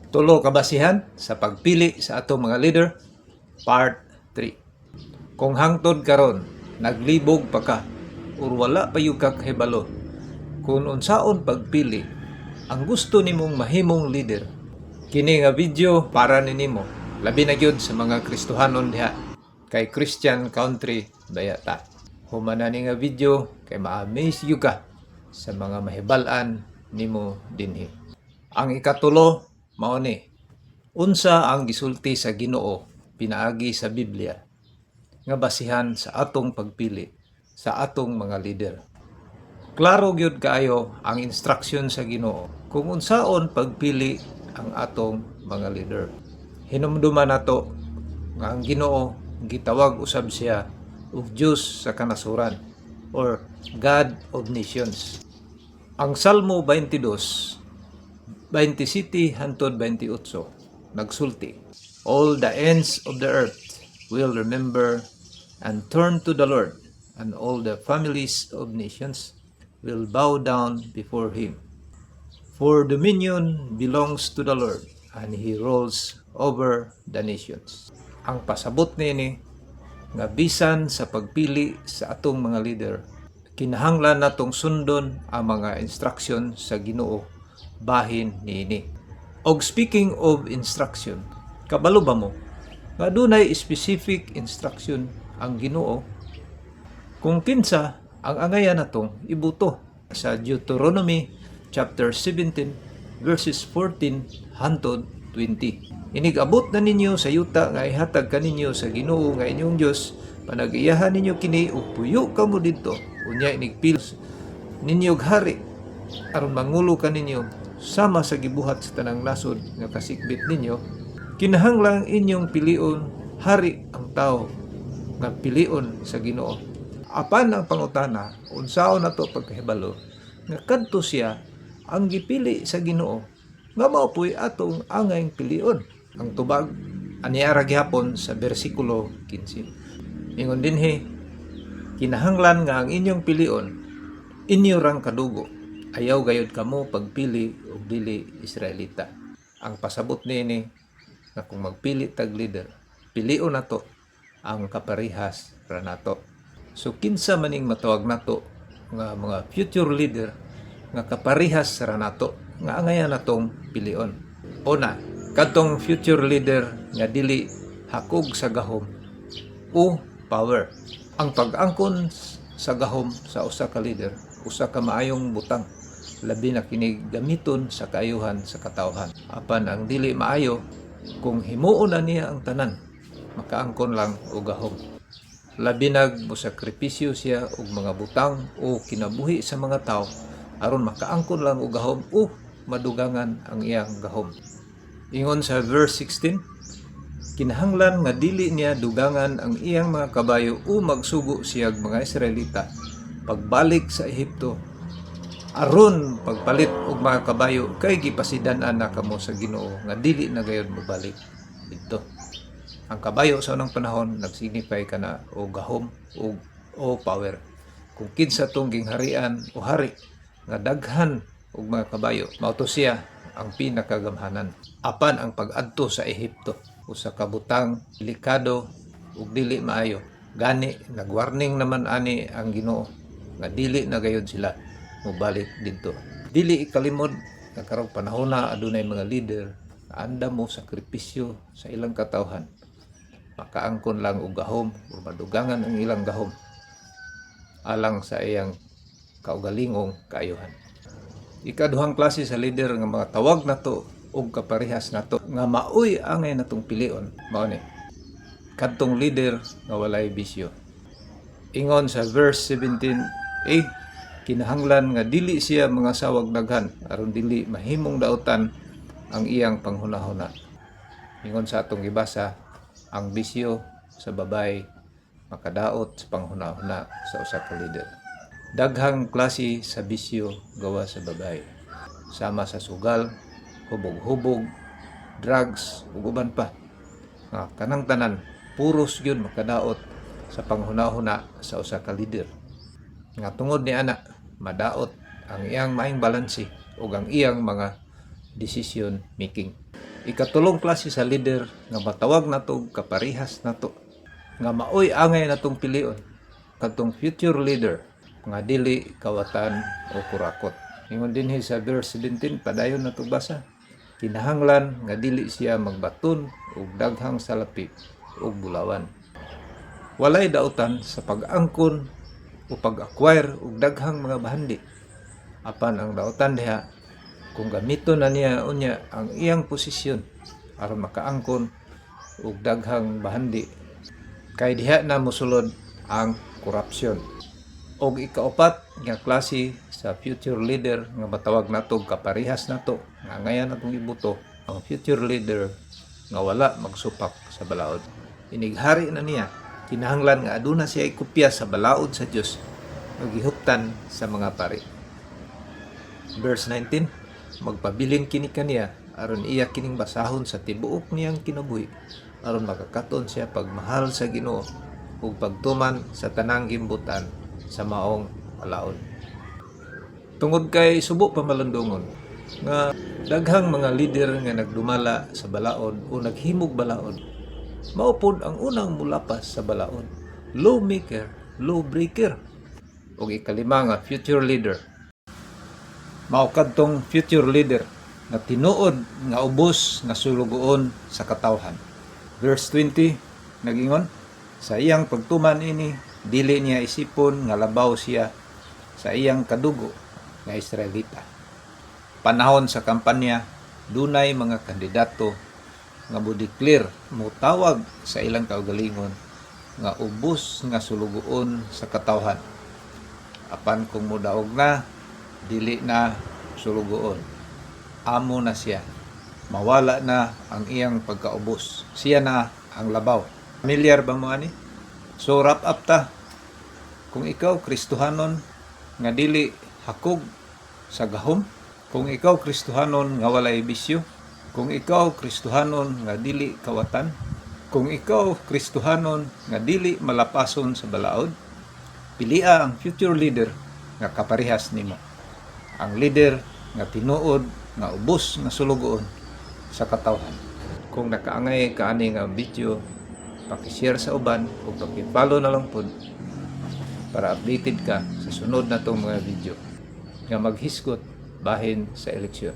Tulo ka basihan sa pagpili sa atong mga leader, part 3. Kung hangtod karon naglibog pa ka or wala pa yung kakahibalo kung unsaon pagpili ang gusto nimong mahimong leader, kini nga video para ninimo, labi na gyud sa mga Kristohanon diha kay Christian Country Bayata. Humana ni nga video kay ma-amaze gyud ka sa mga mahibal-an nimo dinhi. Ang ikatulo mao ni, unsa ang gisulti sa Ginoo pinaagi sa Biblia nga basihan sa atong pagpili sa atong mga leader. Klaro gyud kaayo ang instruction sa Ginoo kung unsaon pagpili ang atong mga leader. Hinumduman nato nga ang Ginoo gitawag usab siya og Diyos sa kanasuran or God of Nations. Ang Salmo 22:27 hangtod 28 nagsulti, all the ends of the earth will remember and turn to the Lord, and all the families of nations will bow down before him. For dominion belongs to the Lord, and he rules over the nations. Ang pasabot nini nga bisan sa pagpili sa atong mga leader, kinahanglan natong sundon ang mga instruction sa Ginoo bahin niini. Og speaking of instruction, kabalo ba mo nga dunay specific instruction ang Ginoo kung kinsa ang angayan natong ibuto sa Deuteronomy chapter 17 verses 14 hangtod 20. Inigabot na ninyo sa yuta nga ihatag kaninyo sa Ginoo nga inyong Dios, panag-iyahan ninyo kini ug puyo kamo didto, unya inigpil ninyo og hari aron mangulo kaninyo sama sa gibuhat sa tanang nasod nga kasikbit ninyo. Kinahanglang inyong pilion hari ang tao nga pilion sa Ginoo. Apan ang pangutana, unsaon nato pagkahibalo nga kadto siya ang gipili sa Ginoo nga mao puy atong angayng pilion. Ang tubag aniara gihapon sa bersikulo 15. Ingon dinhi, kinahanglan nga ang inyong pilion inyo rang kadugo, ayaw gayud kamo pagpili og dili Israelita. Ang pasabot niini nga kung magpili tag leader, pilion nato ang kaparehas ra nato. So kinsa maning matawag nato nga mga future leader nga kaparehas ra nato nga angayan natong pilion. Una, kadtong future leader nga dili hakog sa gahom o power. Ang pag-angkon sa gahom sa usa ka leader, usa ka maayong butang, labi na kini gamiton sa kaayuhan sa katawhan. Apan ang dili maayo, kung himuon na niya ang tanan, makaangkon lang og gahom. Labi nag mosakripisyo siya og mga butang o kinabuhi sa mga tao aron makaangkon lang og gahom o madugangan ang iyang gahom. Ingon sa verse 16, kinahanglan nga dili niya dugangan ang iyang mga kabayo o magsugo siyag mga Israelita pagbalik sa Ehipto, aron pagpalit og mga kabayo kay gipasidan-an na kamo sa Ginoo nga dili na gayud mobalik didto. Ang kabayo sa unang panahon nagsignify kana og gahom o power. Kung kinsa tong gingharian o hari nga daghan og mga kabayo, mao to siya ang pinakagamhanan. Apan ang pag-adto sa Ehipto, usa ka butang delikado ug dili maayo. Gani nagwarning naman ani ang Ginoo nga dili na gayud sila mobalik didto. Dili ikalimod nga karong panahon na adunay mga leader anda mo sakripisyo sa ilang katawhan, makaangkon lang og gahom o madugangan ang ilang gahom alang sa iyang kaugalingong kaayuhan. Ikaduhang klase sa leader nga mga tawag nato og kaparehas nato nga maoy angay natong pilion, mao ni kadtong leader nga walay bisyo. Ingon sa verse 17a, kinahanglan nga dili siya mga sawag daghan aron dili mahimong dautan ang iyang panghunahuna. Ingon sa atong gibasa, ang bisyo sa babay makadaot sa panghunahuna sa usa ka leader. Daghang klase sa bisyo gawa sa babay, sama sa sugal, hubog-hubog, drugs ug uban pa. Kanang tanan puros gyud makadaot sa panghunahuna sa usa ka leader. Nga tungod ni ana madaot ang iyang maayong balanse ug ang iyang mga decision making. Ikatulong klase sa leader nga matawag nato kaparihas nato nga maoy angay natong pilion kadtong future leader nga dili kawatan o kurakot. Ingon dinhi sa verse 17 padayon nato basa. Kinahanglan nga dili siya magbaton og daghang salapi ug bulawan. Walay dautan sa pag-angkon o pag-acquire og daghang mga bahandi. Apan ang dautan diha kung gamiton na niya unya ang iyang posisyon aron makaangkon og daghang bahandi kay diha na mosulod ang korupsyon. Og ikaupat nga klase sa future leader nga matawag nato kaparihas nato nga ngayon natong ibuto ang future leader nga wala magsupak sa balaod. Inighari na niya kinahanglan nga aduna siya kopya sa balaod sa Dios ug gihuptan sa mga pari. Verse 19, magpabilin kini kaniya aron iya kining basahon sa tibuok niyang kinabuhi aron makakaton siya pagmahal sa Ginoo ug pagtuman sa tanang gimbutan sa maong balaod. Tungod kay subo pamalandungon nga daghang mga leader nga nagdumala sa balaod o naghimog balaod, maupod ang unang mulapas sa balaod, lawmaker, lawbreaker. O ikalima nga future leader, mao kadtong future leader nga tinuod nga ubos nga sulugoon sa katawhan. Verse 20 nagingon, sa iyang pagtuman ini dili niya isipon nga labaw siya sa iyang kadugo nga Israelita. Panahon sa kampanya dunay mga kandidato nga modeclare mutawag sa ilang kaugalingon nga ubos nga sulugoon sa katawhan. Apan kung mudaog na dili na sulugoon, amo na siya, mawala na ang iyang pagkaubos, siya na ang labaw. Familiar ba mo ani? So wrap up ta, kung ikaw Kristohanon nga dili hakog sa gahom, kung ikaw Kristohanon nga walay bisyo, kung ikaw Kristohanon nga dili kawatan, kung ikaw Kristohanon nga dili malapason sa balaod, pilia ang future leader nga kaparehas nimo. Ang leader nga tinuod nga ubos nga sulugoon sa katawhan. Kung nakaangay ka ani nga video, paki-share sa uban o paki-follow na lang pod para updated ka sa sunod na tong mga video nga maghisgot bahin sa eleksyon.